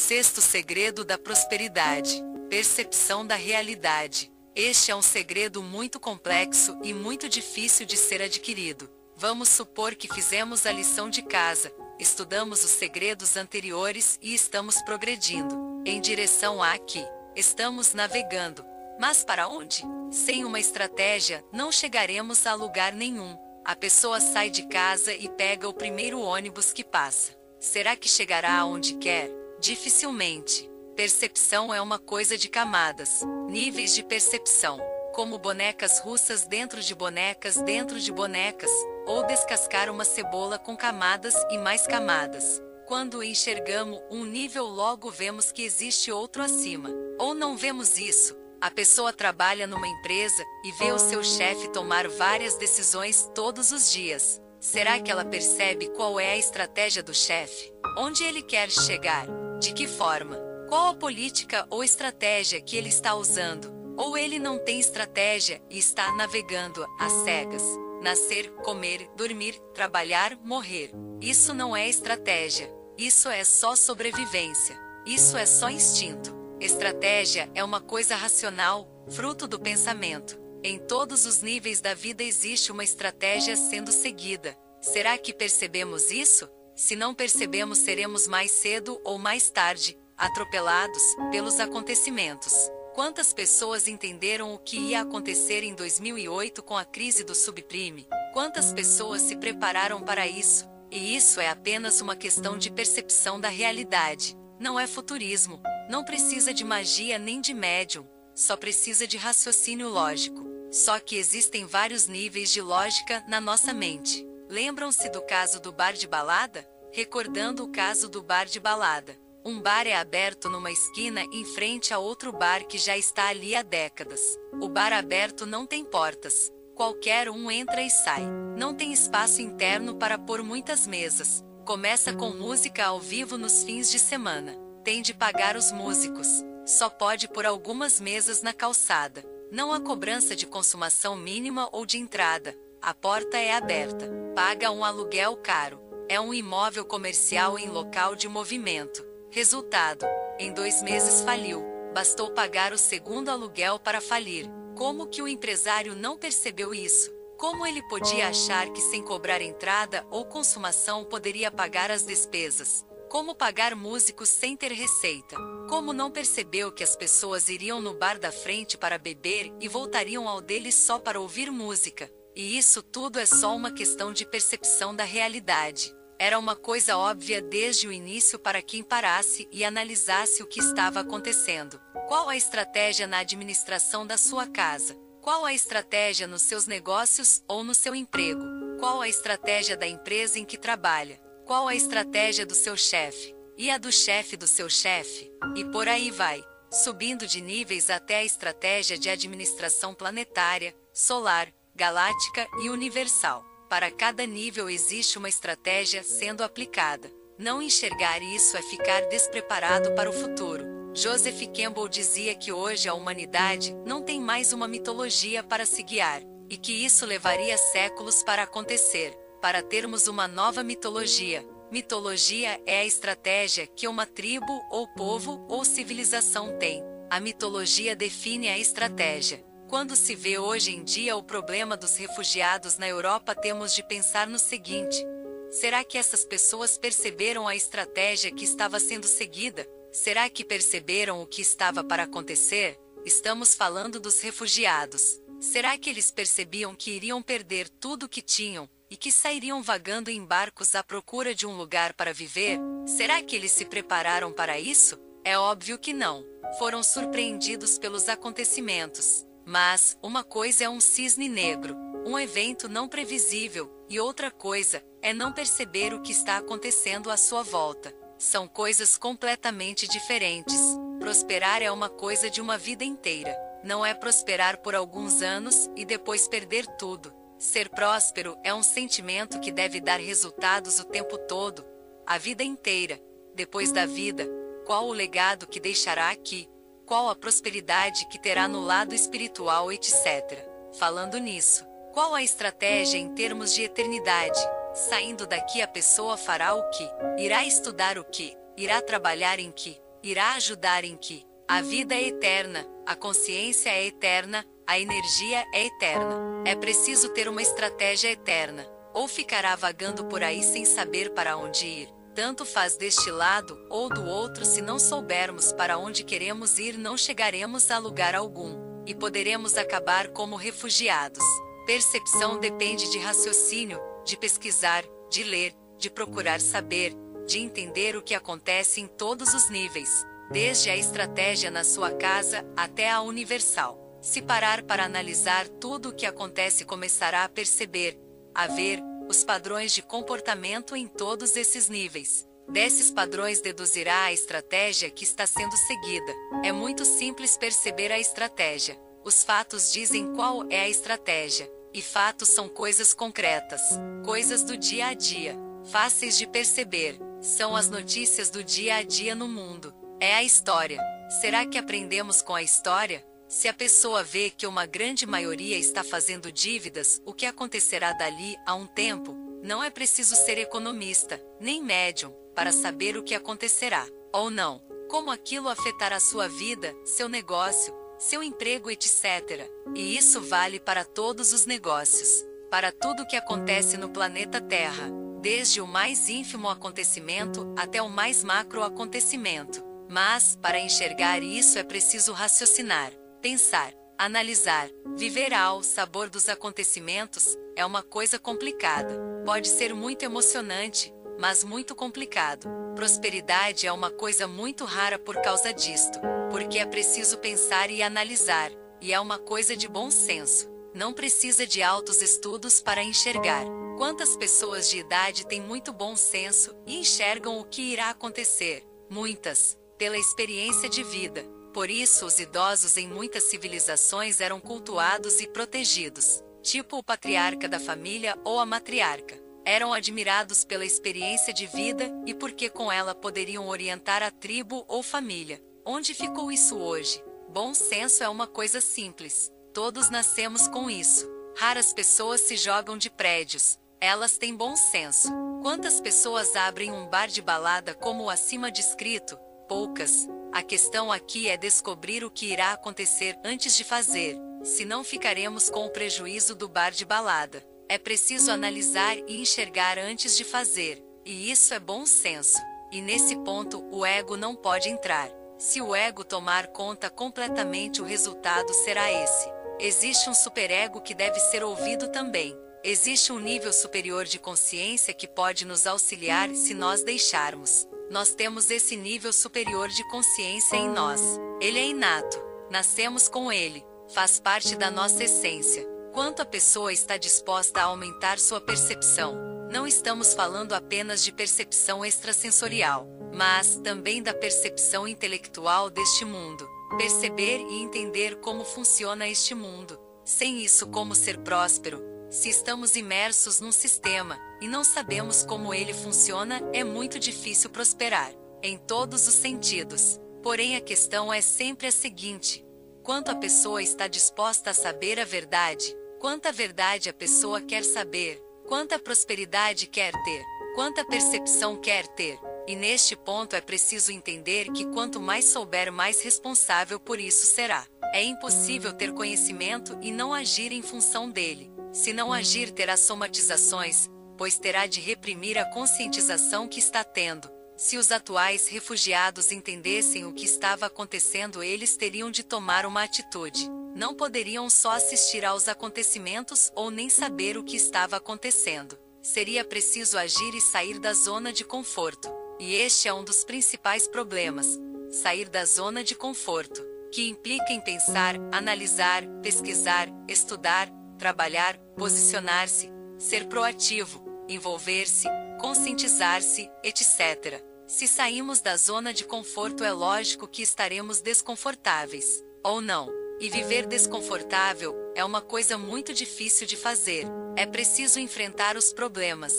Sexto segredo da prosperidade: percepção da realidade. Este é um segredo muito complexo e muito difícil de ser adquirido. Vamos supor que fizemos a lição de casa, estudamos os segredos anteriores e estamos progredindo em direção a aqui. Estamos navegando. Mas para onde? Sem uma estratégia, não chegaremos a lugar nenhum. A pessoa sai de casa e pega o primeiro ônibus que passa. Será que chegará aonde quer? Dificilmente. Percepção é uma coisa de camadas, níveis de percepção, como bonecas russas dentro de bonecas dentro de bonecas, ou descascar uma cebola com camadas e mais camadas. Quando enxergamos um nível, logo vemos que existe outro acima. Ou não vemos isso. A pessoa trabalha numa empresa e vê o seu chefe tomar várias decisões todos os dias. Será que ela percebe qual é a estratégia do chefe? Onde ele quer chegar? De que forma? Qual a política ou estratégia que ele está usando? Ou ele não tem estratégia e está navegando às cegas? Nascer, comer, dormir, trabalhar, morrer. Isso não é estratégia. Isso é só sobrevivência. Isso é só instinto. Estratégia é uma coisa racional, fruto do pensamento. Em todos os níveis da vida existe uma estratégia sendo seguida. Será que percebemos isso? Se não percebemos, seremos mais cedo ou mais tarde atropelados pelos acontecimentos. Quantas pessoas entenderam o que ia acontecer em 2008 com a crise do subprime? Quantas pessoas se prepararam para isso? E isso é apenas uma questão de percepção da realidade. Não é futurismo. Não precisa de magia nem de médium. Só precisa de raciocínio lógico. Só que existem vários níveis de lógica na nossa mente. Lembram-se do caso do bar de balada? Recordando o caso do bar de balada. Um bar é aberto numa esquina em frente a outro bar que já está ali há décadas. O bar aberto não tem portas. Qualquer um entra e sai. Não tem espaço interno para pôr muitas mesas. Começa com música ao vivo nos fins de semana. Tem de pagar os músicos. Só pode pôr algumas mesas na calçada. Não há cobrança de consumação mínima ou de entrada. A porta é aberta. Paga um aluguel caro. É um imóvel comercial em local de movimento. Resultado: em 2 meses faliu. Bastou pagar o segundo aluguel para falir. Como que o empresário não percebeu isso? Como ele podia achar que sem cobrar entrada ou consumação poderia pagar as despesas? Como pagar músicos sem ter receita? Como não percebeu que as pessoas iriam no bar da frente para beber e voltariam ao dele só para ouvir música? E isso tudo é só uma questão de percepção da realidade. Era uma coisa óbvia desde o início para quem parasse e analisasse o que estava acontecendo. Qual a estratégia na administração da sua casa? Qual a estratégia nos seus negócios ou no seu emprego? Qual a estratégia da empresa em que trabalha? Qual a estratégia do seu chefe? E a do chefe do seu chefe? E por aí vai, subindo de níveis até a estratégia de administração planetária, solar, galáctica e universal. Para cada nível existe uma estratégia sendo aplicada. Não enxergar isso é ficar despreparado para o futuro. Joseph Campbell dizia que hoje a humanidade não tem mais uma mitologia para se guiar, e que isso levaria séculos para acontecer, para termos uma nova mitologia. Mitologia é a estratégia que uma tribo, ou povo, ou civilização tem. A mitologia define a estratégia. Quando se vê hoje em dia o problema dos refugiados na Europa, temos de pensar no seguinte: será que essas pessoas perceberam a estratégia que estava sendo seguida? Será que perceberam o que estava para acontecer? Estamos falando dos refugiados. Será que eles percebiam que iriam perder tudo o que tinham, e que sairiam vagando em barcos à procura de um lugar para viver? Será que eles se prepararam para isso? É óbvio que não. Foram surpreendidos pelos acontecimentos. Mas, uma coisa é um cisne negro, um evento não previsível, e outra coisa é não perceber o que está acontecendo à sua volta. São coisas completamente diferentes. Prosperar é uma coisa de uma vida inteira. Não é prosperar por alguns anos e depois perder tudo. Ser próspero é um sentimento que deve dar resultados o tempo todo, a vida inteira. Depois da vida, qual o legado que deixará aqui? Qual a prosperidade que terá no lado espiritual, etc. Falando nisso, qual a estratégia em termos de eternidade? Saindo daqui, a pessoa fará o que? Irá estudar o que? Irá trabalhar em que? irá ajudar em que a vida é eterna, a consciência é eterna, a energia é eterna. É preciso ter uma estratégia eterna, ou ficará vagando por aí sem saber para onde ir. Tanto faz deste lado ou do outro, se não soubermos para onde queremos ir, não chegaremos a lugar algum, e poderemos acabar como refugiados. Percepção depende de raciocínio, de pesquisar, de ler, de procurar saber, de entender o que acontece em todos os níveis, desde a estratégia na sua casa até a universal. Se parar para analisar tudo o que acontece, começará a perceber, a ver, os padrões de comportamento em todos esses níveis. Desses padrões deduzirá a estratégia que está sendo seguida. É muito simples perceber a estratégia. Os fatos dizem qual é a estratégia. E fatos são coisas concretas, coisas do dia a dia, fáceis de perceber. São as notícias do dia a dia no mundo. É a história. Será que aprendemos com a história? Se a pessoa vê que uma grande maioria está fazendo dívidas, o que acontecerá dali a um tempo? Não é preciso ser economista, nem médium, para saber o que acontecerá, ou não. Como aquilo afetará sua vida, seu negócio, seu emprego, etc. E isso vale para todos os negócios, para tudo que acontece no planeta Terra, desde o mais ínfimo acontecimento até o mais macro acontecimento. Mas, para enxergar isso é preciso raciocinar, pensar, analisar, viver ao sabor dos acontecimentos. É uma coisa complicada. Pode ser muito emocionante, mas muito complicado. Prosperidade é uma coisa muito rara por causa disto, porque é preciso pensar e analisar, e é uma coisa de bom senso. Não precisa de altos estudos para enxergar. Quantas pessoas de idade têm muito bom senso e enxergam o que irá acontecer? Muitas, pela experiência de vida. Por isso os idosos em muitas civilizações eram cultuados e protegidos, tipo o patriarca da família ou a matriarca. Eram admirados pela experiência de vida e porque com ela poderiam orientar a tribo ou família. Onde ficou isso hoje? Bom senso é uma coisa simples. Todos nascemos com isso. Raras pessoas se jogam de prédios. Elas têm bom senso. Quantas pessoas abrem um bar de balada como o acima descrito? Poucas. A questão aqui é descobrir o que irá acontecer antes de fazer, senão ficaremos com o prejuízo do bar de balada. É preciso analisar e enxergar antes de fazer, e isso é bom senso. E nesse ponto, o ego não pode entrar. Se o ego tomar conta completamente, o resultado será esse. Existe um superego que deve ser ouvido também. Existe um nível superior de consciência que pode nos auxiliar se nós deixarmos. Nós temos esse nível superior de consciência em nós. Ele é inato. Nascemos com ele. Faz parte da nossa essência. Quanto a pessoa está disposta a aumentar sua percepção? Não estamos falando apenas de percepção extrasensorial, mas também da percepção intelectual deste mundo. Perceber e entender como funciona este mundo. Sem isso, como ser próspero? Se estamos imersos num sistema e não sabemos como ele funciona, é muito difícil prosperar, em todos os sentidos. Porém, a questão é sempre a seguinte: quanto a pessoa está disposta a saber a verdade? Quanta verdade a pessoa quer saber? Quanta prosperidade quer ter? Quanta percepção quer ter? E neste ponto é preciso entender que quanto mais souber, mais responsável por isso será. É impossível ter conhecimento e não agir em função dele. Se não agir, terá somatizações, pois terá de reprimir a conscientização que está tendo. Se os atuais refugiados entendessem o que estava acontecendo, eles teriam de tomar uma atitude. Não poderiam só assistir aos acontecimentos ou nem saber o que estava acontecendo. Seria preciso agir e sair da zona de conforto. E este é um dos principais problemas: sair da zona de conforto, que implica em pensar, analisar, pesquisar, estudar, trabalhar, posicionar-se, ser proativo, envolver-se, conscientizar-se, etc. Se saímos da zona de conforto, é lógico que estaremos desconfortáveis, ou não. E viver desconfortável é uma coisa muito difícil de fazer. É preciso enfrentar os problemas,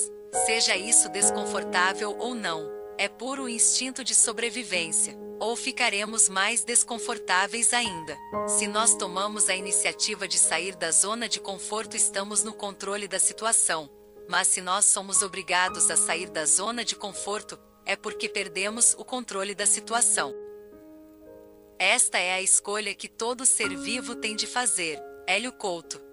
seja isso desconfortável ou não. É puro instinto de sobrevivência. Ou ficaremos mais desconfortáveis ainda. Se nós tomamos a iniciativa de sair da zona de conforto, estamos no controle da situação. Mas se nós somos obrigados a sair da zona de conforto, é porque perdemos o controle da situação. Esta é a escolha que todo ser vivo tem de fazer. Hélio Couto.